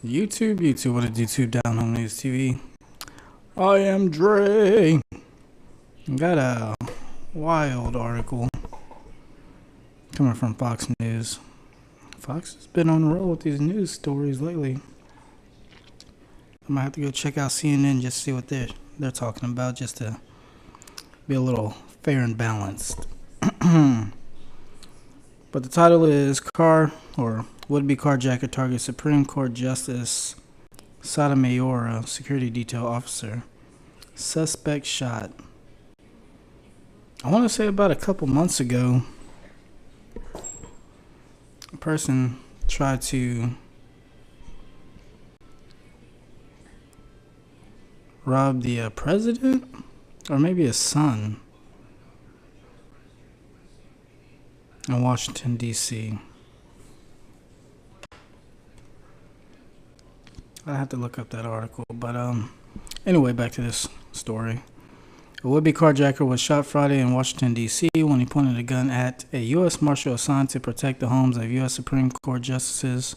YouTube, what did YouTube down home news TV? I am Dre. Got a wild article coming from Fox News. Fox has been on the roll with these news stories lately. I might have to go check out CNN just to see what they're talking about, just to be a little fair and balanced. But the title is Would-be Carjacker Targets Supreme Court Justice Sotomayor, Security Detail Officer. Suspect shot. I want to say about a couple months ago, a person tried to rob the president, or maybe his son, in Washington, D.C. I have to look up that article, but anyway, back to this story. A would-be carjacker was shot Friday in Washington, D.C. when he pointed a gun at a U.S. Marshal assigned to protect the homes of U.S. Supreme Court justices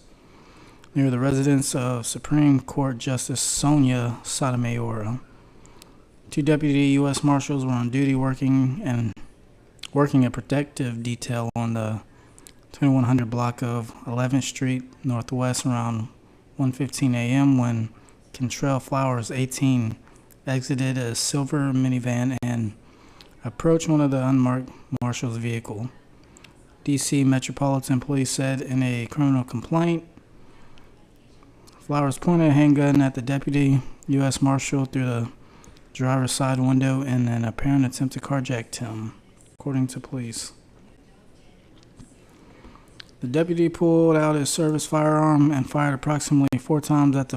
near the residence of Supreme Court Justice Sonia Sotomayor. Two deputy U.S. Marshals were on duty working a protective detail on the 2100 block of 11th Street Northwest around 1:15 a.m. when Kentrell Flowers, 18, exited a silver minivan and approached one of the unmarked marshal's vehicle. D.C. Metropolitan Police said in a criminal complaint, Flowers pointed a handgun at the deputy U.S. Marshal through the driver's side window in an apparent attempt to carjack him, according to police. The deputy pulled out his service firearm and fired approximately 4 times at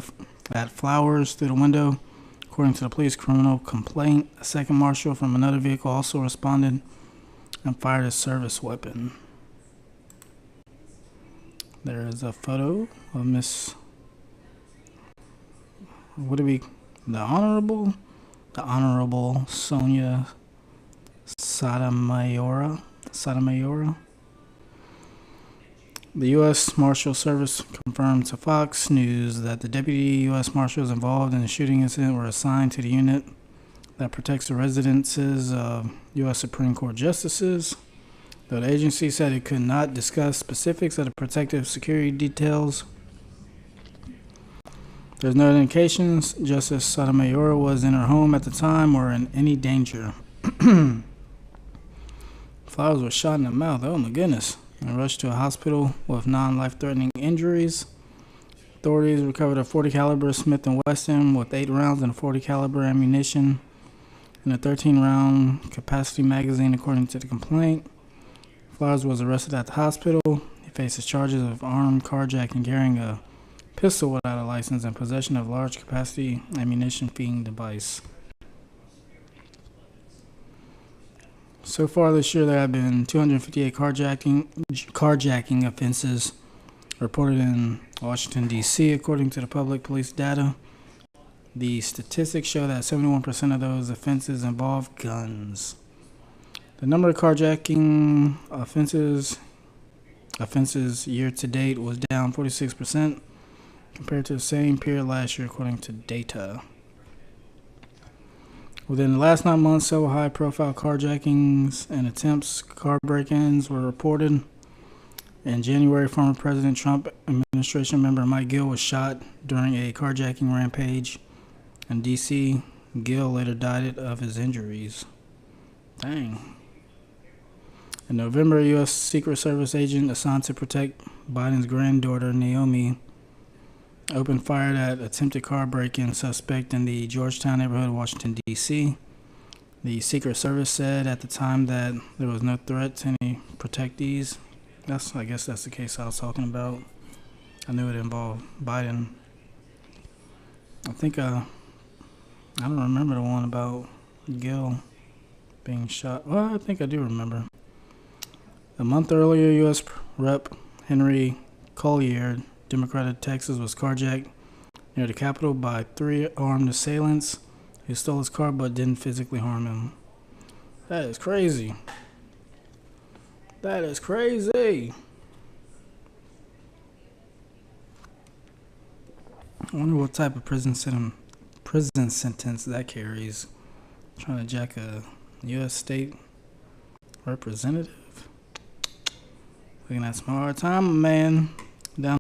Flowers through the window, according to the police criminal complaint. A second marshal from another vehicle also responded and fired his service weapon. There is a photo of the Honorable Sonia Sotomayor. The U.S. Marshal Service confirmed to Fox News that the deputy U.S. Marshals involved in the shooting incident were assigned to the unit that protects the residences of U.S. Supreme Court justices, though the agency said it could not discuss specifics of the protective security details. There's no indications Justice Sotomayor was in her home at the time or in any danger. Flowers was shot in the mouth, oh my goodness, and rushed to a hospital with non-life-threatening injuries. Authorities recovered a .40 caliber Smith & Wesson with 8 rounds and 40 caliber ammunition and a 13-round capacity magazine, according to the complaint. Flowers was arrested at the hospital. He faces charges of armed carjacking, carrying a pistol without a license, and possession of large capacity ammunition feeding device. So far this year, there have been 258 carjacking offenses reported in Washington, D.C., according to the public police data. The statistics show that 71% of those offenses involve guns. The number of carjacking offenses year to date was down 46% compared to the same period last year, according to data. Within the last 9 months, several high-profile carjackings and attempts car break-ins were reported. In January, former President Trump administration member Mike Gill was shot during a carjacking rampage in D.C. Gill later died of his injuries. Dang. In November, a U.S. Secret Service agent assigned to protect Biden's granddaughter, Naomi, opened fire at attempted car break-in suspect in the Georgetown neighborhood of Washington, D.C. The Secret Service said at the time that there was no threat to any protectees. I guess that's the case I was talking about. I knew it involved Biden. I don't remember the one about Gill being shot. Well, I think I do remember. A month earlier, U.S. Rep. Henry Collier, Democrat of Texas, was carjacked near the Capitol by 3 armed assailants who stole his car but didn't physically harm him. That is crazy. That is crazy. I wonder what type of prison sentence that carries. Trying to jack a U.S. state representative. Looking at some hard time, man. Down